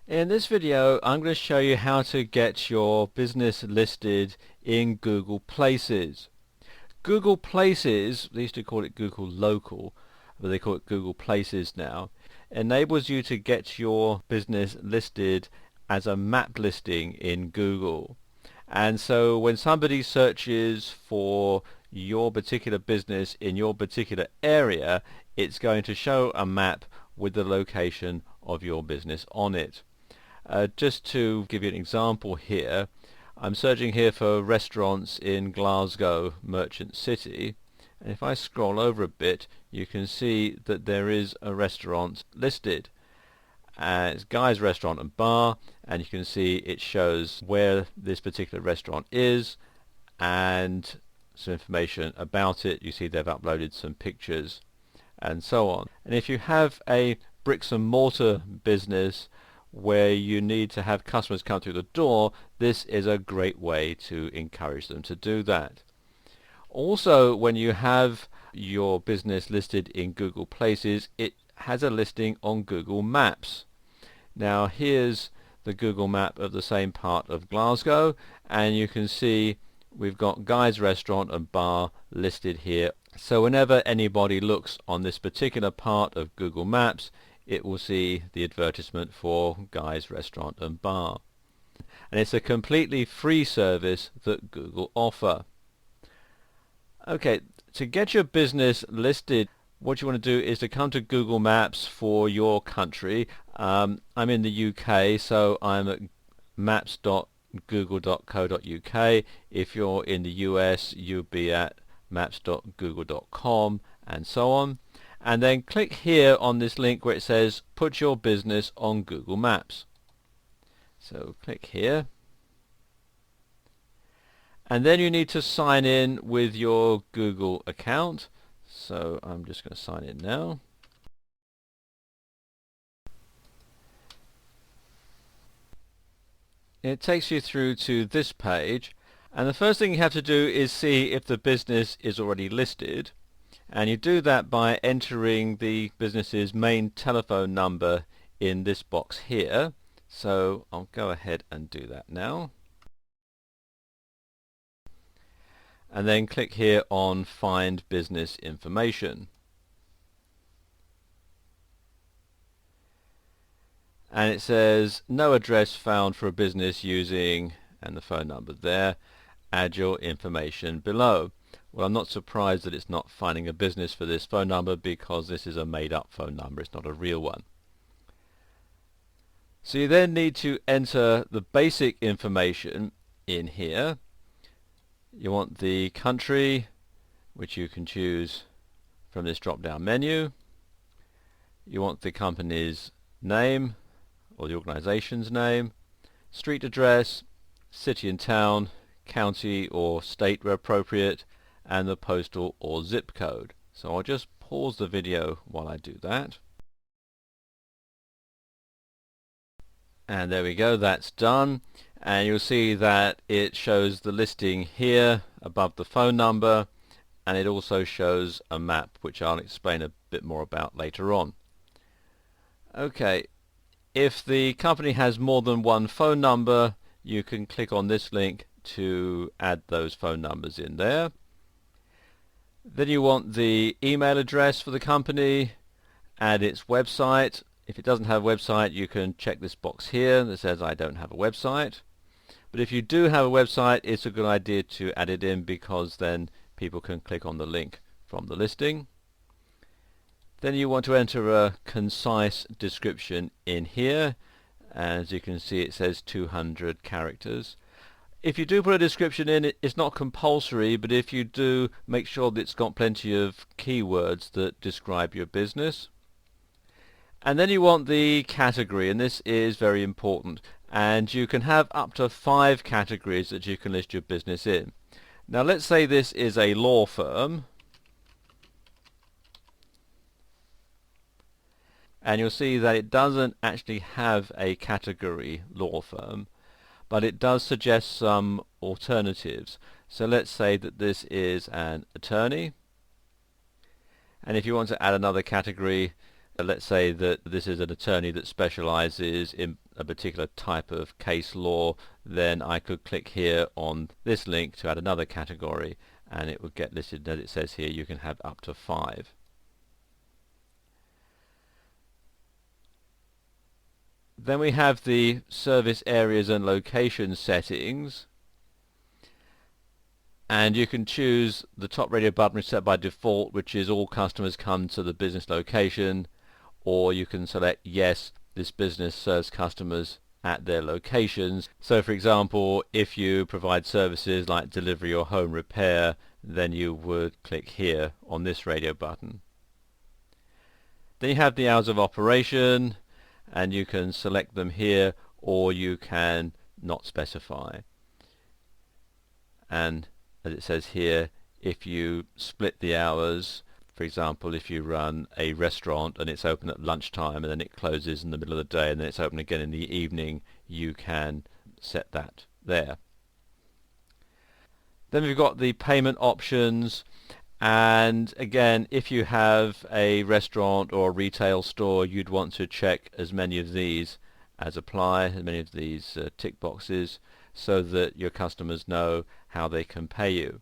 In this video, I'm going to show you how to get your business listed in Google Places. Google Places, they used to call it Google Local, but they call it Google Places now, enables you to get your business listed as a map listing in Google. And so when somebody searches for your particular business in your particular area, it's going to show a map with the location of your business on it. Just to give you an example here, I'm searching here for restaurants in Glasgow Merchant City, and if I scroll over a bit you can see that there is a restaurant listed. It's Guy's Restaurant and Bar, and you can see it shows where this particular restaurant is and some information about it. You see they've uploaded some pictures and so on. And if you have a bricks and mortar business where you need to have customers come through the door, this is a great way to encourage them to do that. Also, when you have your business listed in Google Places, it has a listing on Google Maps. Now here's the Google map of the same part of Glasgow, and you can see we've got Guy's Restaurant and Bar listed here. So whenever anybody looks on this particular part of Google Maps, it will see the advertisement for Guy's Restaurant and Bar. And it's a completely free service that Google offer. Okay, to get your business listed, what you want to do is to come to Google Maps for your country. I'm in the UK, so I'm at maps.google.co.uk. If you're in the US, you'll be at maps.google.com and so on. And then click here on this link where it says put your business on Google Maps. So click here, and then you need to sign in with your Google account. So I'm just going to sign in now. It takes you through to this page, and the first thing you have to do is see if the business is already listed. And you do that by entering the business's main telephone number in this box here. So I'll go ahead and do that now. And then click here on Find Business Information. And it says no address found for a business using, and the phone number there, add your information below. Well, I'm not surprised that it's not finding a business for this phone number, because this is a made-up phone number, it's not a real one. So you then need to enter the basic information in here. You want the country, which you can choose from this drop-down menu. You want the company's name or the organization's name, street address, city and town, county or state where appropriate, and the postal or zip code. So I'll just pause the video while I do that. And there we go, that's done. And you'll see that it shows the listing here above the phone number, and it also shows a map, which I'll explain a bit more about later on. Okay, if the company has more than one phone number, you can click on this link to add those phone numbers in there. Then you want the email address for the company and its website. If it doesn't have a website, you can check this box here that says I don't have a website. But if you do have a website, it's a good idea to add it in, because then people can click on the link from the listing. Then you want to enter a concise description in here. As you can see, it says 200 characters. If you do put a description in, it's not compulsory, but if you do, make sure that it's got plenty of keywords that describe your business. And then you want the category, and this is very important. And you can have up to 5 categories that you can list your business in. Now let's say this is a law firm. And you'll see that it doesn't actually have a category law firm, but it does suggest some alternatives. So let's say that this is an attorney, and if you want to add another category, let's say that this is an attorney that specializes in a particular type of case law, then I could click here on this link to add another category, and it would get listed. As it says here, you can have up to 5. Then we have the service areas and location settings, and you can choose the top radio button set by default, which is all customers come to the business location, or you can select yes, this business serves customers at their locations. So for example, if you provide services like delivery or home repair, then you would click here on this radio button. Then you have the hours of operation, and you can select them here, or you can not specify. And as it says here, if you split the hours, for example, if you run a restaurant and it's open at lunchtime and then it closes in the middle of the day and then it's open again in the evening, you can set that there. Then we've got the payment options, and again, if you have a restaurant or a retail store, you'd want to check as many of these as apply, as many of these tick boxes, so that your customers know how they can pay you.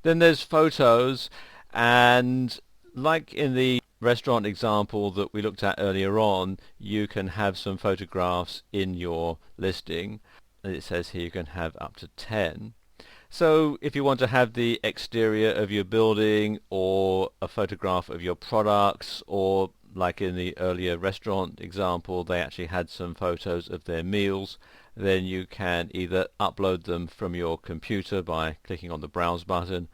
Then there's photos, and like in the restaurant example that we looked at earlier on, you can have some photographs in your listing. As it says here, you can have up to 10. So if you want to have the exterior of your building, or a photograph of your products, or like in the earlier restaurant example, they actually had some photos of their meals, then you can either upload them from your computer by clicking on the browse button,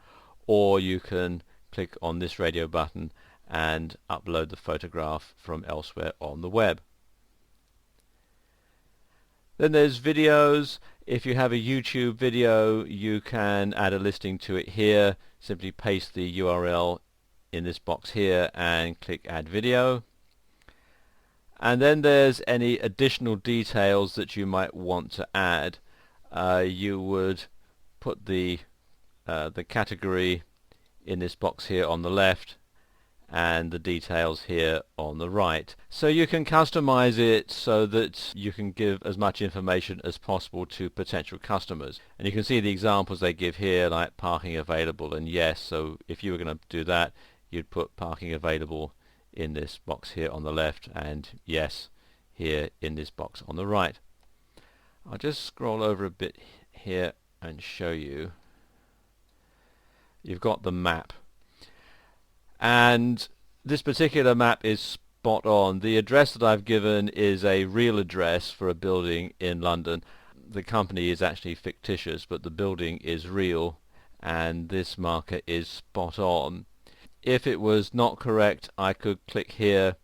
or you can click on this radio button and upload the photograph from elsewhere on the web. Then there's videos. If you have a YouTube video, you can add a listing to it here. Simply paste the URL in this box here and click add video. And then there's any additional details that you might want to add. You would put the category in this box here on the left, and the details here on the right. So you can customize it so that you can give as much information as possible to potential customers. And you can see the examples they give here, like parking available and yes. So if you were going to do that, you'd put parking available in this box here on the left, and yes here in this box on the right. I'll just scroll over a bit here and show you. You've got the map, and this particular map is spot on. The address that I've given is a real address for a building in London. The company is actually fictitious, but the building is real, and this marker is spot on. If it was not correct, I could click here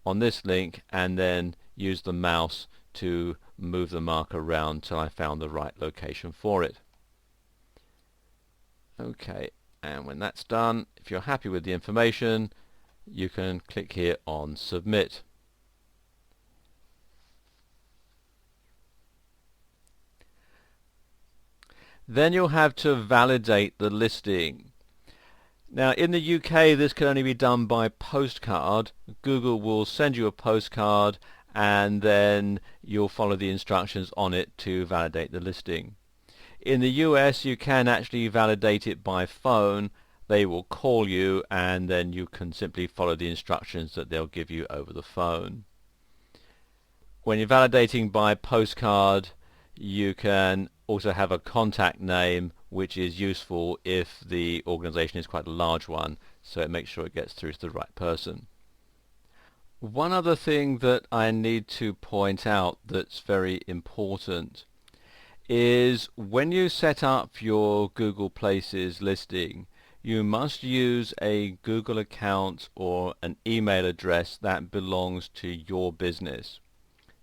on this link and then use the mouse to move the marker around till I found the right location for it. Okay, and when that's done, if you're happy with the information, you can click here on submit. Then you'll have to validate the listing. Now in the UK this can only be done by postcard. Google will send you a postcard and then you'll follow the instructions on it to validate the listing. In the US you can actually validate it by phone. They will call you and then you can simply follow the instructions that they'll give you over the phone. When you're validating by postcard, you can also have a contact name, which is useful if the organization is quite a large one, so it makes sure it gets through to the right person. One other thing that I need to point out that's very important is when you set up your Google Places listing, you must use a Google account or an email address that belongs to your business.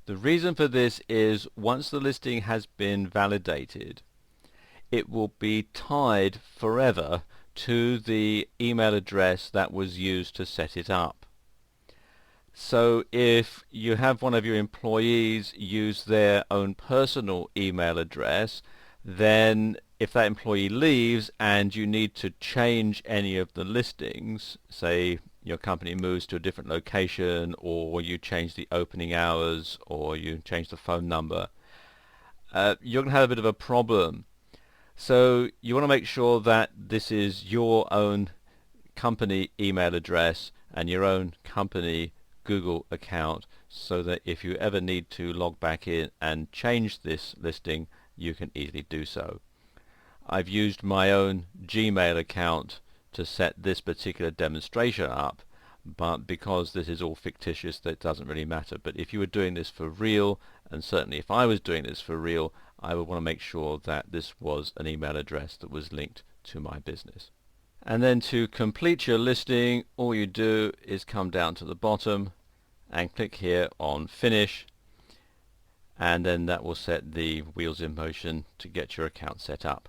The reason for this is once the listing has been validated, it will be tied forever to the email address that was used to set it up. So if you have one of your employees use their own personal email address, then if that employee leaves and you need to change any of the listings, say your company moves to a different location, or you change the opening hours, or you change the phone number, you're going to have a bit of a problem. So you want to make sure that this is your own company email address and your own company Google account, so that if you ever need to log back in and change this listing, you can easily do so. I've used my own Gmail account to set this particular demonstration up, but because this is all fictitious, that doesn't really matter. But if you were doing this for real, and certainly if I was doing this for real, I would want to make sure that this was an email address that was linked to my business. And then to complete your listing, all you do is come down to the bottom and click here on Finish, and then that will set the wheels in motion to get your account set up.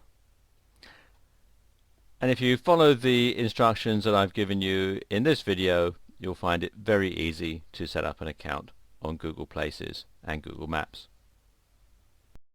And if you follow the instructions that I've given you in this video, you'll find it very easy to set up an account on Google Places and Google Maps.